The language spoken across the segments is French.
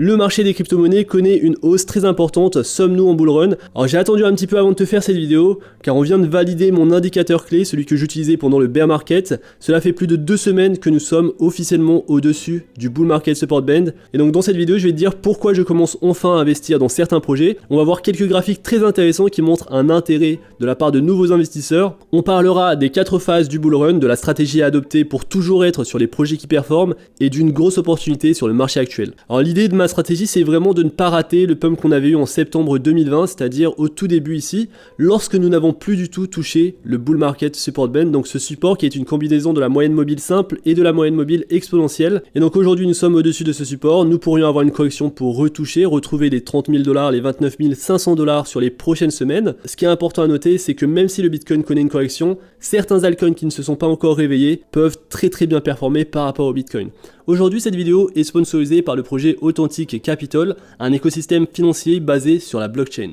Le marché des crypto-monnaies connaît une hausse très importante, sommes-nous en bull run? Alors j'ai attendu un petit peu avant de te faire cette vidéo, car on vient de valider mon indicateur clé, celui que j'utilisais pendant le bear market. Cela fait plus de 2 semaines que nous sommes officiellement au-dessus du bull market support band. Et donc dans cette vidéo, je vais te dire pourquoi je commence enfin à investir dans certains projets. On va voir quelques graphiques très intéressants qui montrent un intérêt de la part de nouveaux investisseurs. On parlera des 4 phases du bull run, de la stratégie à adopter pour toujours être sur les projets qui performent et d'une grosse opportunité sur le marché actuel. Alors l'idée de ma stratégie, c'est vraiment de ne pas rater le pump qu'on avait eu en septembre 2020, c'est-à-dire au tout début ici, lorsque nous n'avons plus du tout touché le bull market support band, donc ce support qui est une combinaison de la moyenne mobile simple et de la moyenne mobile exponentielle. Et donc aujourd'hui nous sommes au-dessus de ce support, nous pourrions avoir une correction pour retrouver les 30 000 $, les 29 500 $ sur les prochaines semaines. Ce qui est important à noter, c'est que même si le Bitcoin connaît une correction, certains altcoins qui ne se sont pas encore réveillés peuvent très bien performer par rapport au Bitcoin. Aujourd'hui, cette vidéo est sponsorisée par le projet Authentic Capital, un écosystème financier basé sur la blockchain.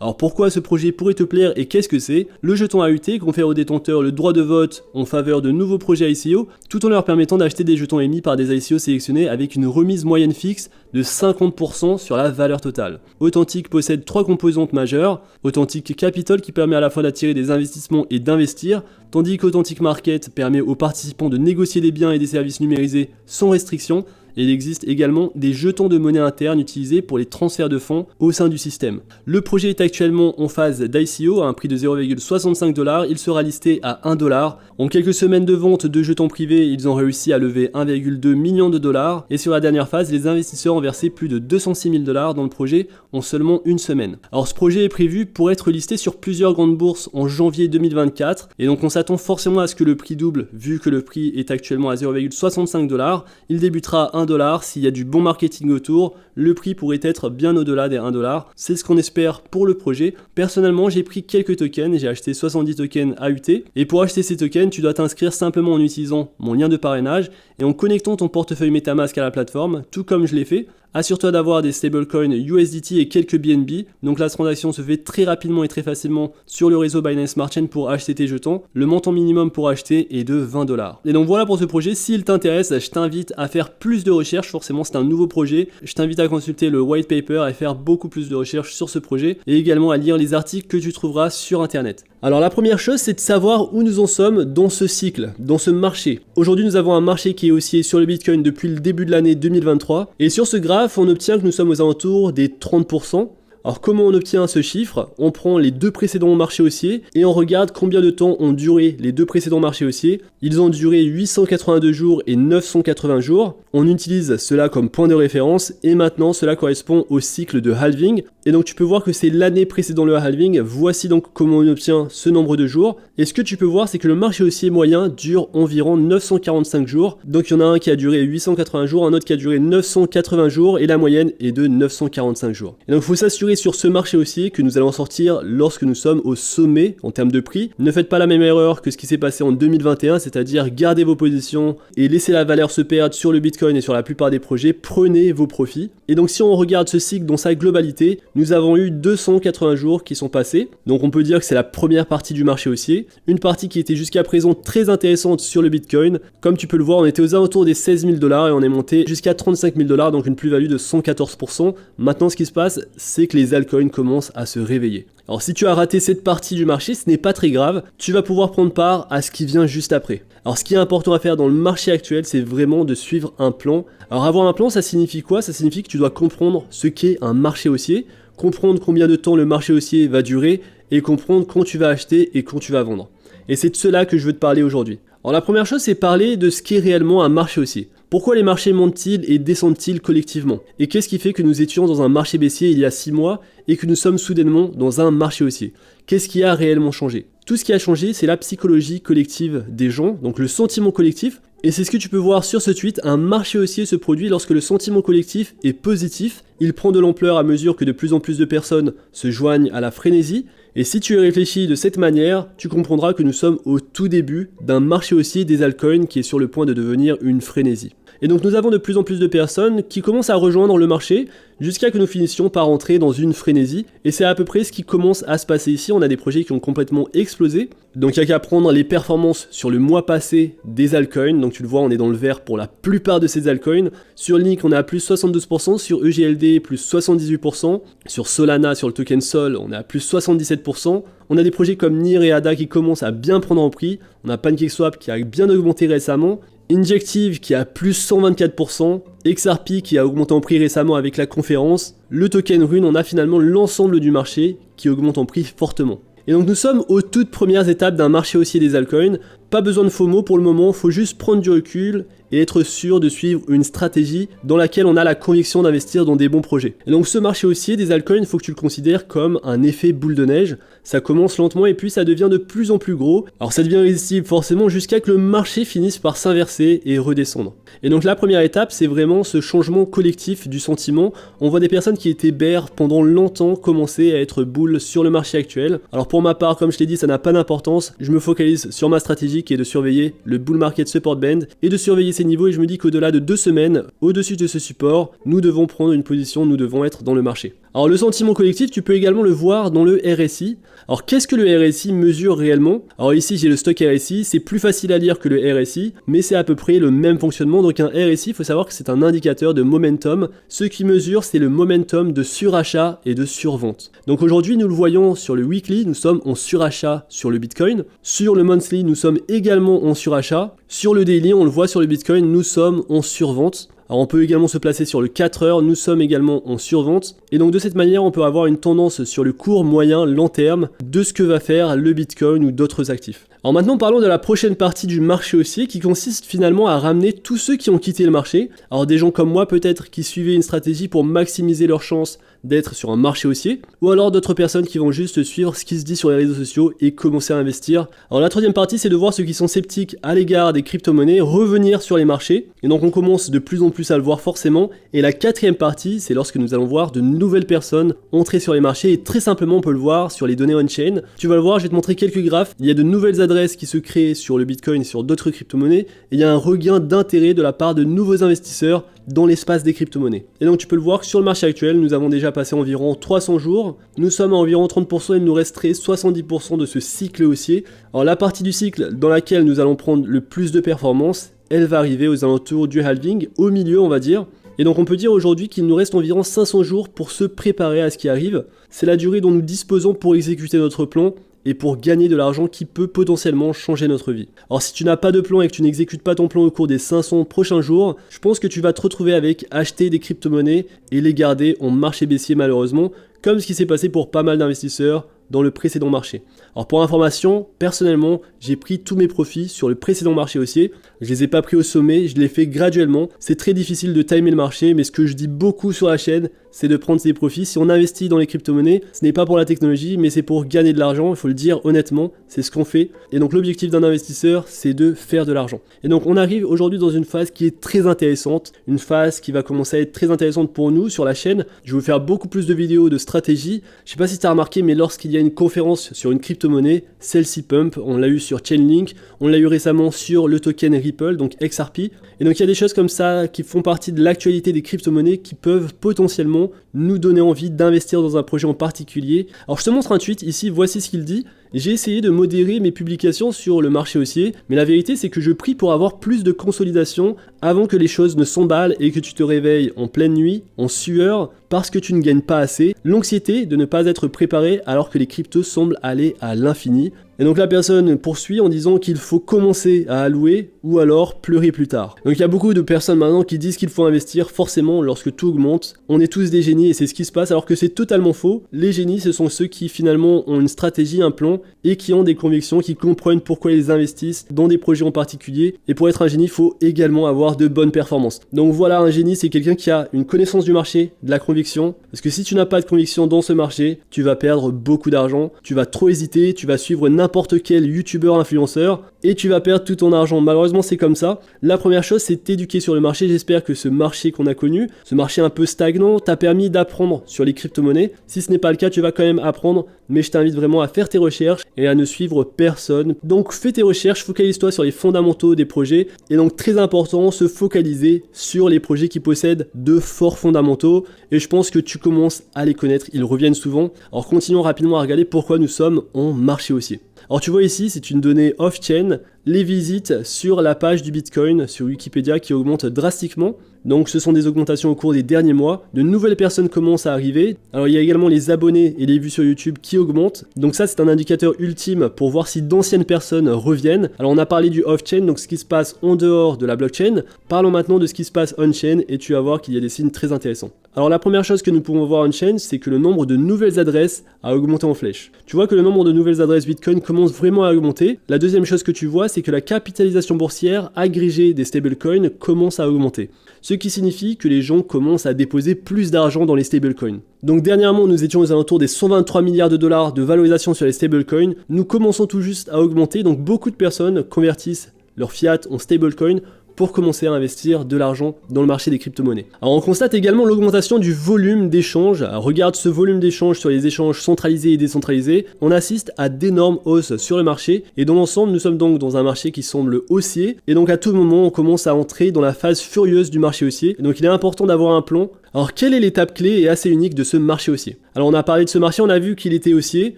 Alors pourquoi ce projet pourrait te plaire et qu'est-ce que c'est? Le jeton AUT confère aux détenteurs le droit de vote en faveur de nouveaux projets ICO, tout en leur permettant d'acheter des jetons émis par des ICO sélectionnés avec une remise moyenne fixe de 50% sur la valeur totale. Authentic possède 3 composantes majeures. Authentic Capital qui permet à la fois d'attirer des investissements et d'investir, tandis qu'Authentic Market permet aux participants de négocier des biens et des services numérisés sans restriction. Et il existe également des jetons de monnaie interne utilisés pour les transferts de fonds au sein du système. Le projet est actuellement en phase d'ICO à un prix de 0,65 $, il sera listé à 1 $. En quelques semaines de vente de jetons privés, ils ont réussi à lever 1,2 million de dollars et sur la dernière phase, les investisseurs ont versé plus de 206 000 $ dans le projet en seulement une semaine. Alors ce projet est prévu pour être listé sur plusieurs grandes bourses en janvier 2024 et donc on s'attend forcément à ce que le prix double vu que le prix est actuellement à 0,65 $. Il débutera à 1 $. S'il y a du bon marketing autour, le prix pourrait être bien au-delà des 1 $. C'est ce qu'on espère pour le projet. Personnellement, j'ai pris quelques tokens, j'ai acheté 70 tokens AUT. Et pour acheter ces tokens, tu dois t'inscrire simplement en utilisant mon lien de parrainage et en connectant ton portefeuille MetaMask à la plateforme, tout comme je l'ai fait. Assure-toi d'avoir des stablecoins USDT et quelques BNB. Donc la transaction se fait très rapidement et très facilement sur le réseau Binance Smart Chain pour acheter tes jetons. Le montant minimum pour acheter est de 20 $. Et donc voilà pour ce projet. S'il t'intéresse, je t'invite à faire plus de recherches. Forcément, c'est un nouveau projet. Je t'invite à consulter le white paper et faire beaucoup plus de recherches sur ce projet et également à lire les articles que tu trouveras sur Internet. Alors la première chose, c'est de savoir où nous en sommes dans ce cycle, dans ce marché. Aujourd'hui, nous avons un marché qui est haussier sur le Bitcoin depuis le début de l'année 2023. Et sur ce graphe, on obtient que nous sommes aux alentours des 30%. Alors comment on obtient ce chiffre? On prend les 2 précédents marchés haussiers et on regarde combien de temps ont duré les 2 précédents marchés haussiers. Ils ont duré 882 jours et 980 jours. On utilise cela comme point de référence et maintenant cela correspond au cycle de halving. Et donc tu peux voir que c'est l'année précédant le halving. Voici donc comment on obtient ce nombre de jours. Et ce que tu peux voir, c'est que le marché haussier moyen dure environ 945 jours. Donc il y en a un qui a duré 880 jours, un autre qui a duré 980 jours et la moyenne est de 945 jours. Et donc il faut s'assurer sur ce marché haussier que nous allons sortir lorsque nous sommes au sommet en termes de prix. Ne faites pas la même erreur que ce qui s'est passé en 2021, c'est-à-dire gardez vos positions et laissez la valeur se perdre sur le Bitcoin et sur la plupart des projets, prenez vos profits. Et donc si on regarde ce cycle dans sa globalité, nous avons eu 280 jours qui sont passés. Donc on peut dire que c'est la première partie du marché haussier, une partie qui était jusqu'à présent très intéressante sur le Bitcoin. Comme tu peux le voir, on était aux alentours des 16 000 $ et on est monté jusqu'à 35 000 $, donc une plus-value de 114%. Maintenant ce qui se passe, c'est que les altcoins commencent à se réveiller. Alors si tu as raté cette partie du marché, ce n'est pas très grave, tu vas pouvoir prendre part à ce qui vient juste après. Alors ce qui est important à faire dans le marché actuel, c'est vraiment de suivre un plan. Alors avoir un plan, ça signifie quoi? Ça signifie que tu dois comprendre ce qu'est un marché haussier, comprendre combien de temps le marché haussier va durer et comprendre quand tu vas acheter et quand tu vas vendre. Et c'est de cela que je veux te parler aujourd'hui. Alors la première chose, c'est parler de ce qu'est réellement un marché haussier. Pourquoi les marchés montent-ils et descendent-ils collectivement? Et qu'est-ce qui fait que nous étions dans un marché baissier il y a 6 mois et que nous sommes soudainement dans un marché haussier? Qu'est-ce qui a réellement changé? Tout ce qui a changé, c'est la psychologie collective des gens, donc le sentiment collectif. Et c'est ce que tu peux voir sur ce tweet, un marché haussier se produit lorsque le sentiment collectif est positif, il prend de l'ampleur à mesure que de plus en plus de personnes se joignent à la frénésie, et si tu y réfléchis de cette manière, tu comprendras que nous sommes au tout début d'un marché haussier des altcoins qui est sur le point de devenir une frénésie. Et donc nous avons de plus en plus de personnes qui commencent à rejoindre le marché jusqu'à que nous finissions par entrer dans une frénésie. Et c'est à peu près ce qui commence à se passer ici. On a des projets qui ont complètement explosé. Donc il n'y a qu'à prendre les performances sur le mois passé des altcoins. Donc tu le vois, on est dans le vert pour la plupart de ces altcoins. Sur Link, on est à plus 72%, sur EGLD, plus 78%, sur Solana, sur le token Sol, on est à plus 77%. On a des projets comme NIR et ADA qui commencent à bien prendre en prix. On a PancakeSwap qui a bien augmenté récemment. Injective qui a plus 124%, XRP qui a augmenté en prix récemment avec la conférence, le token Rune, on a finalement l'ensemble du marché qui augmente en prix fortement. Et donc nous sommes aux toutes premières étapes d'un marché haussier des altcoins, pas besoin de FOMO pour le moment, faut juste prendre du recul et être sûr de suivre une stratégie dans laquelle on a la conviction d'investir dans des bons projets. Et donc ce marché haussier des altcoins, il faut que tu le considères comme un effet boule de neige. Ça commence lentement et puis ça devient de plus en plus gros. Alors ça devient irrésistible forcément jusqu'à que le marché finisse par s'inverser et redescendre. Et donc la première étape, c'est vraiment ce changement collectif du sentiment. On voit des personnes qui étaient bears pendant longtemps commencer à être bulles sur le marché actuel. Alors pour ma part, comme je t'ai dit, ça n'a pas d'importance. Je me focalise sur ma stratégie qui est de surveiller le bull market support band et de surveiller ces niveaux, et je me dis qu'au-delà de 2 semaines, au-dessus de ce support, nous devons prendre une position, nous devons être dans le marché. Alors le sentiment collectif, tu peux également le voir dans le RSI. Alors qu'est-ce que le RSI mesure réellement? Alors ici j'ai le stock RSI, c'est plus facile à lire que le RSI, mais c'est à peu près le même fonctionnement. Donc un RSI, il faut savoir que c'est un indicateur de momentum. Ce qui mesure, c'est le momentum de surachat et de survente. Donc aujourd'hui, nous le voyons sur le weekly, nous sommes en surachat sur le Bitcoin. Sur le monthly, nous sommes également en surachat. Sur le daily, on le voit sur le Bitcoin, nous sommes en survente. Alors on peut également se placer sur le 4 heures, nous sommes également en survente. Et donc de cette manière, on peut avoir une tendance sur le court, moyen, long terme de ce que va faire le Bitcoin ou d'autres actifs. Alors maintenant, parlons de la prochaine partie du marché haussier qui consiste finalement à ramener tous ceux qui ont quitté le marché. Alors des gens comme moi peut-être qui suivaient une stratégie pour maximiser leurs chances d'être sur un marché haussier, ou alors d'autres personnes qui vont juste suivre ce qui se dit sur les réseaux sociaux et commencer à investir. Alors la troisième partie, c'est de voir ceux qui sont sceptiques à l'égard des crypto-monnaies revenir sur les marchés, et donc on commence de plus en plus à le voir forcément. Et la quatrième partie, c'est lorsque nous allons voir de nouvelles personnes entrer sur les marchés, et très simplement on peut le voir sur les données on-chain. Tu vas le voir, je vais te montrer quelques graphes. Il y a de nouvelles adresses qui se créent sur le Bitcoin et sur d'autres crypto-monnaies, et il y a un regain d'intérêt de la part de nouveaux investisseurs dans l'espace des crypto-monnaies. Et donc tu peux le voir que sur le marché actuel, nous avons déjà passé environ 300 jours, nous sommes à environ 30% et il nous resterait 70% de ce cycle haussier. Alors la partie du cycle dans laquelle nous allons prendre le plus de performance, elle va arriver aux alentours du halving, au milieu on va dire. Et donc on peut dire aujourd'hui qu'il nous reste environ 500 jours pour se préparer à ce qui arrive. C'est la durée dont nous disposons pour exécuter notre plan et pour gagner de l'argent qui peut potentiellement changer notre vie. Alors si tu n'as pas de plan et que tu n'exécutes pas ton plan au cours des 500 prochains jours, je pense que tu vas te retrouver avec acheter des crypto-monnaies et les garder en marché baissier malheureusement, comme ce qui s'est passé pour pas mal d'investisseurs dans le précédent marché. Alors pour information, personnellement, j'ai pris tous mes profits sur le précédent marché haussier. Je les ai pas pris au sommet, je l'ai fait graduellement. C'est très difficile de timer le marché, mais ce que je dis beaucoup sur la chaîne, c'est de prendre ses profits. Si on investit dans les crypto-monnaies, ce n'est pas pour la technologie, mais c'est pour gagner de l'argent, il faut le dire honnêtement, c'est ce qu'on fait. Et donc l'objectif d'un investisseur, c'est de faire de l'argent. Et donc on arrive aujourd'hui dans une phase qui est très intéressante, une phase qui va commencer à être très intéressante pour nous sur la chaîne. Je vais vous faire beaucoup plus de vidéos de stratégie. Je sais pas si tu as remarqué, mais lorsqu'il y a une conférence sur une crypto-monnaie, celle-ci pump, on l'a eu sur Chainlink, on l'a eu récemment sur le token Ripple, donc XRP. Et donc il y a des choses comme ça qui font partie de l'actualité des crypto-monnaies qui peuvent potentiellement nous donner envie d'investir dans un projet en particulier. Alors je te montre un tweet ici, voici ce qu'il dit. J'ai essayé de modérer mes publications sur le marché haussier, mais la vérité c'est que je prie pour avoir plus de consolidation avant que les choses ne s'emballent et que tu te réveilles en pleine nuit, en sueur, parce que tu ne gagnes pas assez. L'anxiété de ne pas être préparé alors que les cryptos semblent aller à l'infini. Et donc la personne poursuit en disant qu'il faut commencer à allouer ou alors pleurer plus tard. Donc il y a beaucoup de personnes maintenant qui disent qu'il faut investir forcément lorsque tout augmente. On est tous des génies et c'est ce qui se passe alors que c'est totalement faux. Les génies ce sont ceux qui finalement ont une stratégie, un plan et qui ont des convictions, qui comprennent pourquoi ils investissent dans des projets en particulier. Et pour être un génie, il faut également avoir de bonnes performances. Donc voilà, un génie c'est quelqu'un qui a une connaissance du marché, de la conviction. Parce que si tu n'as pas de conviction dans ce marché, tu vas perdre beaucoup d'argent, tu vas trop hésiter, tu vas suivre n'importe n'importe quel youtubeur influenceur et tu vas perdre tout ton argent. Malheureusement c'est comme ça. La première chose c'est t'éduquer sur le marché. J'espère que ce marché qu'on a connu, ce marché un peu stagnant, t'a permis d'apprendre sur les crypto-monnaies. Si ce n'est pas le cas, tu vas quand même apprendre, mais je t'invite vraiment à faire tes recherches et à ne suivre personne. Donc fais tes recherches, focalise-toi sur les fondamentaux des projets et donc très important, se focaliser sur les projets qui possèdent de forts fondamentaux et je pense que tu commences à les connaître, ils reviennent souvent. Alors continuons rapidement à regarder pourquoi nous sommes en marché haussier. Alors tu vois ici, c'est une donnée off-chain, les visites sur la page du Bitcoin sur Wikipédia qui augmentent drastiquement. Donc ce sont des augmentations au cours des derniers mois. De nouvelles personnes commencent à arriver. Alors il y a également les abonnés et les vues sur YouTube qui augmentent. Donc ça c'est un indicateur ultime pour voir si d'anciennes personnes reviennent. Alors on a parlé du off-chain, donc ce qui se passe en dehors de la blockchain. Parlons maintenant de ce qui se passe on-chain et tu vas voir qu'il y a des signes très intéressants. Alors la première chose que nous pouvons voir on-chain, c'est que le nombre de nouvelles adresses a augmenté en flèche. Tu vois que le nombre de nouvelles adresses Bitcoin commence vraiment à augmenter. La deuxième chose que tu vois, c'est que la capitalisation boursière agrégée des stablecoins commence à augmenter. Ce qui signifie que les gens commencent à déposer plus d'argent dans les stablecoins. Donc dernièrement, nous étions aux alentours des 123 milliards de dollars de valorisation sur les stablecoins. Nous commençons tout juste à augmenter, donc beaucoup de personnes convertissent leur fiat en stablecoin pour commencer à investir de l'argent dans le marché des crypto-monnaies. Alors on constate également l'augmentation du volume d'échanges. Regarde ce volume d'échanges sur les échanges centralisés et décentralisés. On assiste à d'énormes hausses sur le marché et dans l'ensemble nous sommes donc dans un marché qui semble haussier et donc à tout moment on commence à entrer dans la phase furieuse du marché haussier. Et donc il est important d'avoir un plan. Alors quelle est l'étape clé et assez unique de ce marché haussier? Alors on a parlé de ce marché, on a vu qu'il était haussier.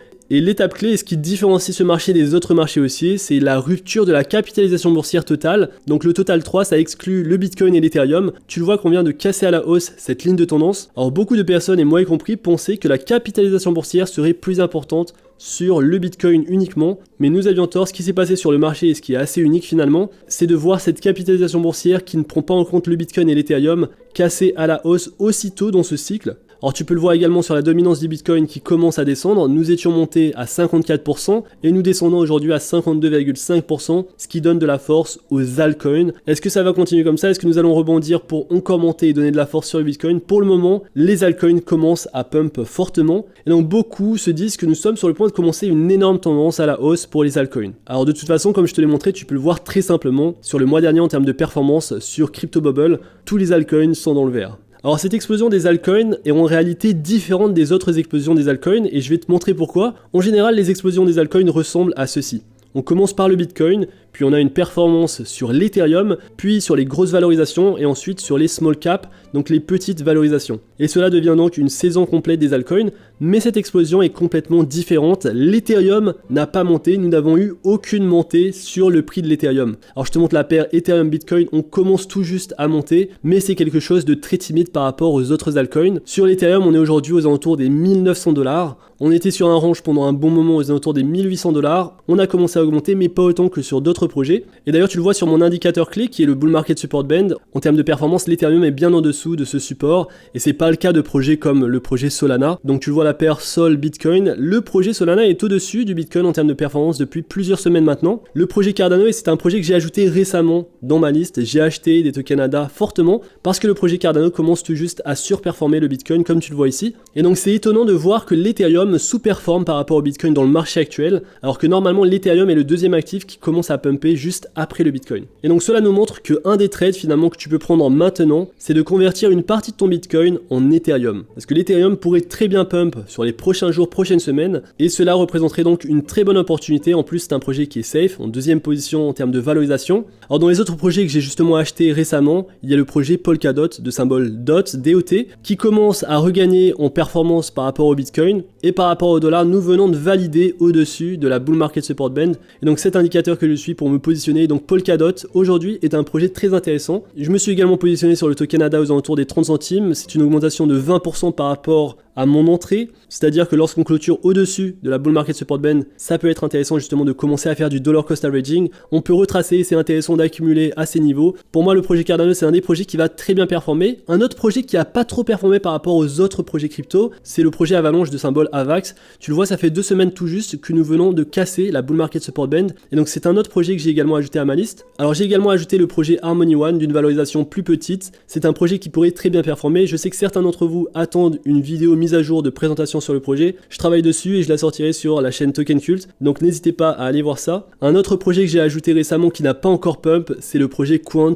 Et l'étape clé, et ce qui différencie ce marché des autres marchés haussiers, c'est la rupture de la capitalisation boursière totale. Donc le total 3, ça exclut le Bitcoin et l'Ethereum. Tu le vois qu'on vient de casser à la hausse cette ligne de tendance. Alors beaucoup de personnes, et moi y compris, pensaient que la capitalisation boursière serait plus importante sur le Bitcoin uniquement, mais nous avions tort. Ce qui s'est passé sur le marché et ce qui est assez unique finalement, c'est de voir cette capitalisation boursière qui ne prend pas en compte le Bitcoin et l'Ethereum casser à la hausse aussitôt dans ce cycle. Alors tu peux le voir également sur la dominance du Bitcoin qui commence à descendre. Nous étions montés à 54% et nous descendons aujourd'hui à 52,5%, ce qui donne de la force aux altcoins. Est-ce que ça va continuer comme ça? Est-ce que nous allons rebondir pour encore monter et donner de la force sur le Bitcoin? Pour le moment, les altcoins commencent à pump fortement et donc beaucoup se disent que nous sommes sur le point de commencer une énorme tendance à la hausse pour les altcoins. Alors de toute façon, comme je te l'ai montré, tu peux le voir très simplement sur le mois dernier en termes de performance sur CryptoBubble, tous les altcoins sont dans le vert. Alors cette explosion des altcoins est en réalité différente des autres explosions des altcoins et je vais te montrer pourquoi. En général, les explosions des altcoins ressemblent à ceci. On commence par le Bitcoin, puis on a une performance sur l'Ethereum, puis sur les grosses valorisations et ensuite sur les small caps, donc les petites valorisations. Et cela devient donc une saison complète des altcoins, mais cette explosion est complètement différente. L'Ethereum n'a pas monté, nous n'avons eu aucune montée sur le prix de l'Ethereum. Alors je te montre la paire Ethereum-Bitcoin, on commence tout juste à monter, mais c'est quelque chose de très timide par rapport aux autres altcoins. Sur l'Ethereum, on est aujourd'hui aux alentours des 1900 $. On était sur un range pendant un bon moment aux alentours des 1800 $. On a commencé à augmenter, mais pas autant que sur d'autres projets. Et d'ailleurs, tu le vois sur mon indicateur clé qui est le Bull Market Support Band. En termes de performance, l'Ethereum est bien en dessous de ce support. Et c'est pas le cas de projets comme le projet Solana. Donc tu vois la paire Sol Bitcoin. Le projet Solana est au-dessus du Bitcoin en termes de performance depuis plusieurs semaines maintenant. Le projet Cardano, et c'est un projet que j'ai ajouté récemment dans ma liste. J'ai acheté des tokens ADA fortement parce que le projet Cardano commence tout juste à surperformer le Bitcoin comme tu le vois ici. Et donc c'est étonnant de voir que l'Ethereum sous-performe par rapport au Bitcoin dans le marché actuel, alors que normalement l'Ethereum est le deuxième actif qui commence à pumper juste après le Bitcoin. Et donc cela nous montre que un des trades finalement que tu peux prendre maintenant, c'est de convertir une partie de ton Bitcoin en Ethereum. Parce que l'Ethereum pourrait très bien pump sur les prochains jours, prochaines semaines, et cela représenterait donc une très bonne opportunité. En plus c'est un projet qui est safe, en deuxième position en termes de valorisation. Alors dans les autres projets que j'ai justement acheté récemment, il y a le projet Polkadot de symbole DOT, DOT, qui commence à regagner en performance par rapport au Bitcoin, et par rapport au dollar, nous venons de valider au-dessus de la Bull Market Support Band. Et donc cet indicateur que je suis pour me positionner, donc Polkadot, aujourd'hui est un projet très intéressant. Je me suis également positionné sur le token ADA aux alentours des 30 centimes. C'est une augmentation de 20% par rapport à mon entrée, c'est-à-dire que lorsqu'on clôture au-dessus de la Bull Market Support Band, ça peut être intéressant justement de commencer à faire du dollar cost averaging. On peut retracer, c'est intéressant d'accumuler à ces niveaux. Pour moi, le projet Cardano, c'est un des projets qui va très bien performer. Un autre projet qui a pas trop performé par rapport aux autres projets crypto, c'est le projet Avalanche de symbole AVAX. Tu le vois, ça fait 2 semaines tout juste que nous venons de casser la Bull Market Support Band. Et donc c'est un autre projet que j'ai également ajouté à ma liste. Alors j'ai également ajouté le projet Harmony One d'une valorisation plus petite. C'est un projet qui pourrait très bien performer. Je sais que certains d'entre vous attendent une vidéo mise à jour de présentation sur le projet. Je travaille dessus et je la sortirai sur la chaîne Token Cult, donc n'hésitez pas à aller voir ça. Un autre projet que j'ai ajouté récemment qui n'a pas encore pump, c'est le projet Quant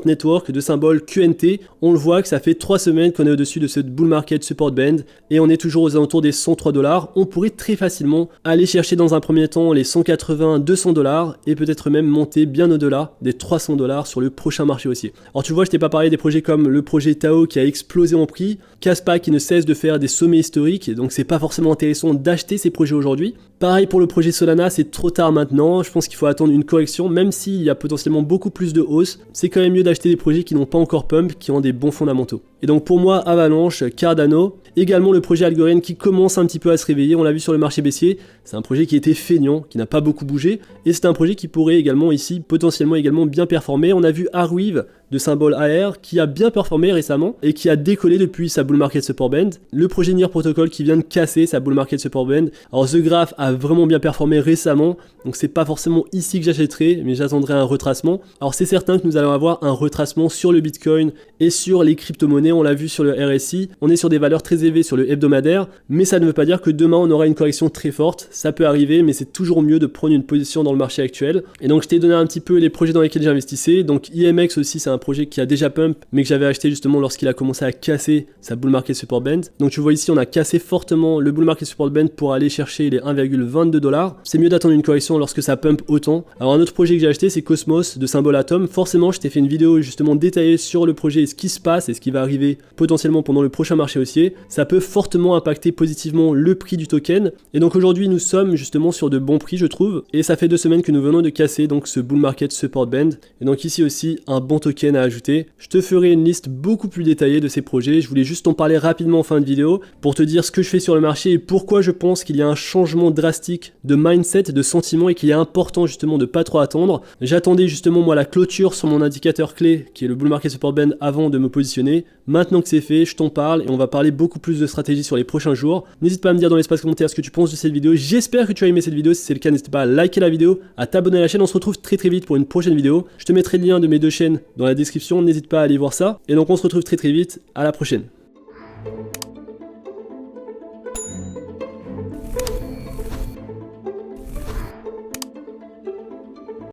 Network de symbole QNT. On le voit que ça fait 3 semaines qu'on est au-dessus de ce bull market support band et on est toujours aux alentours des 103 $. On pourrait très facilement aller chercher dans un premier temps les 180, 200 $ et peut-être même monter bien au-delà des 300 $ sur le prochain marché haussier. Alors tu vois, je t'ai pas parlé des projets comme le projet Tao qui a explosé en prix, Kaspa qui ne cesse de faire des sommets historiques, donc c'est pas forcément intéressant d'acheter ces projets aujourd'hui. Pareil pour le projet Solana, c'est trop tard maintenant, je pense qu'il faut attendre une correction, même s'il y a potentiellement beaucoup plus de hausse, c'est quand même mieux d'acheter des projets qui n'ont pas encore pump, qui ont des bons fondamentaux. Et donc pour moi, Avalanche, Cardano, également le projet Algorand qui commence un petit peu à se réveiller, on l'a vu sur le marché baissier, c'est un projet qui était feignant, qui n'a pas beaucoup bougé, et c'est un projet qui pourrait également ici, potentiellement également bien performer. On a vu Arweave de symbole AR qui a bien performé récemment et qui a décollé depuis sa bull market support band. Le projet Near Protocol qui vient de casser sa bull market support band. Alors The Graph a vraiment bien performé récemment, donc c'est pas forcément ici que j'achèterai, mais j'attendrai un retracement. Alors c'est certain que nous allons avoir un retracement sur le Bitcoin et sur les crypto-monnaies, on l'a vu sur le RSI, on est sur des valeurs très élevées sur le hebdomadaire, mais ça ne veut pas dire que demain on aura une correction très forte, ça peut arriver, mais c'est toujours mieux de prendre une position dans le marché actuel. Et donc je t'ai donné un petit peu les projets dans lesquels j'investissais, donc IMX aussi c'est un projet qui a déjà pump, mais que j'avais acheté justement lorsqu'il a commencé à casser sa bull market support band. Donc tu vois ici on a cassé fortement le bull market support band pour aller chercher les 1,22 $. C'est mieux d'attendre une correction lorsque ça pump autant. Alors un autre projet que j'ai acheté c'est Cosmos de symbole Atom. Forcément je t'ai fait une vidéo justement détaillée sur le projet et ce qui se passe et ce qui va arriver potentiellement pendant le prochain marché haussier. Ça peut fortement impacter positivement le prix du token. Et donc aujourd'hui nous sommes justement sur de bons prix je trouve. Et ça fait 2 semaines que nous venons de casser donc ce bull market support band. Et donc ici aussi un bon token à ajouter. Je te ferai une liste beaucoup plus détaillée de ces projets. Je voulais juste t'en parler rapidement en fin de vidéo pour te dire ce que je fais sur le marché et pourquoi je pense qu'il y a un changement drastique de mindset, de sentiment et qu'il est important justement de pas trop attendre. J'attendais justement moi la clôture sur mon indicateur clé qui est le bull market support band avant de me positionner. Maintenant que c'est fait, je t'en parle et on va parler beaucoup plus de stratégie sur les prochains jours. N'hésite pas à me dire dans l'espace commentaire ce que tu penses de cette vidéo. J'espère que tu as aimé cette vidéo. Si c'est le cas, n'hésite pas à liker la vidéo, à t'abonner à la chaîne. On se retrouve très vite pour une prochaine vidéo. Je te mettrai le lien de mes 2 chaînes dans la description. N'hésite pas à aller voir ça. Et donc on se retrouve très vite. À la prochaine.